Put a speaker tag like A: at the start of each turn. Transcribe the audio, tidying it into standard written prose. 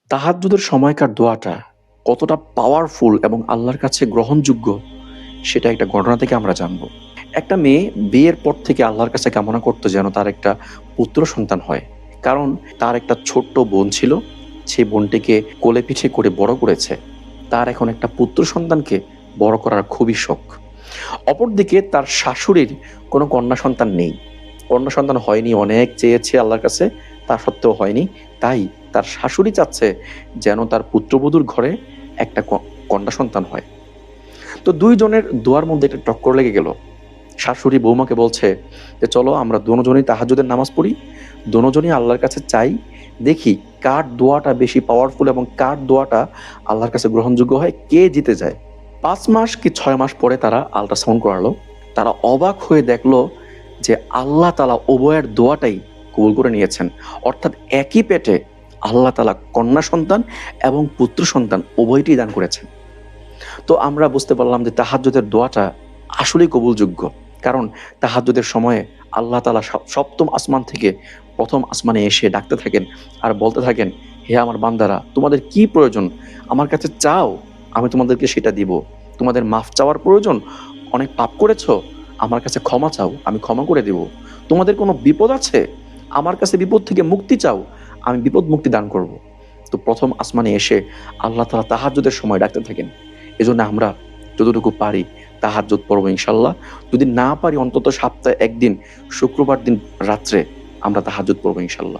A: তাহাজ্জুদের সময়কার দোয়াটা কতটা পাওয়ারফুল এবং আল্লাহর কাছে গ্রহণযোগ্য সেটা একটা ঘটনা থেকে আমরা জানব। একটা মেয়ে বিয়ের পর থেকে আল্লাহর কাছে কামনা করত যেন তার একটা পুত্র সন্তান হয়। কারণ তার একটা ছোট্ট বোন ছিল, সেই বোনটিকে কোলে পিঠে করে বড় করেছে। তার এখন একটা পুত্র সন্তানকে বড় করার খুবই শখ। অপরদিকে তার শাশুড়ির কোনো কন্যা সন্তান নেই। কন্যা সন্তান হয়নি, অনেক চেয়েছে আল্লাহর কাছে, তা সত্ত্বেও হয়নি। তাই তার শাশুড়ি চাচ্ছে যেন তার পুত্রবধূর ঘরে একটা কন্যা সন্তান হয়। তো ২ জনের দোয়ার মধ্যে একটা টক্কর লেগে গেল। শাশুড়ি বৌমাকে বলছে যে, "চলো আমরা দোনোজনেই তাহাজ্জুদের নামাজ পড়ি। দোনোজনই আল্লাহর কাছে চাই। দেখি কার দোয়াটা বেশি পাওয়ারফুল এবং কার দোয়াটা আল্লাহর কাছে গ্রহণযোগ্য হয়, কে জিতে যায়।" ৫ মাস কি ৬ মাস পরে তারা আল্ট্রাসাউন্ড করালো। তারা অবাক হয়ে দেখল যে আল্লাহ তাআলা উভয়ের দোয়াটাই কবুল করে নিয়েছেন। অর্থাৎ একই পেটে আল্লাহ তাআলা কন্যা সন্তান এবং পুত্র সন্তান উভয়টিই দান করেছেন। তো আমরা বুঝতে পারলাম যে তাহাজ্জুদের দোয়াটা আসলেই কবুলযোগ্য। কারণ তাহাজ্জুদের সময়ে আল্লাহ তাআলা সপ্তম আসমান থেকে ১ম আসমানে এসে ডাকতে থাকেন আর বলতে থাকেন, "হে আমার বান্দারা, তোমাদের কি প্রয়োজন? আমার কাছে চাও, আমি তোমাদেরকে সেটা দিব। তোমাদের মাফ চাওয়ার প্রয়োজন? অনেক পাপ করেছো? আমার কাছে ক্ষমা চাও, আমি ক্ষমা করে দিব। তোমাদের কোনো বিপদ আছে? আমার কাছে বিপদ থেকে মুক্তি চাও, আমি বিপদ মুক্তি দান করব।" তো ১ম আসমানে এসে আল্লাহ তাআলা তাহাজ্জুদের সময় ডাকতে থাকেন। এজন্য আমরা যতটুকু পারি তাহাজ্জুদ পড়বো ইনশাআল্লাহ। যদি না পারি অন্তত সপ্তাহে ১ দিন শুক্রবার দিন রাত্রে আমরা তাহাজ্জুদ পড়বো ইনশাআল্লাহ।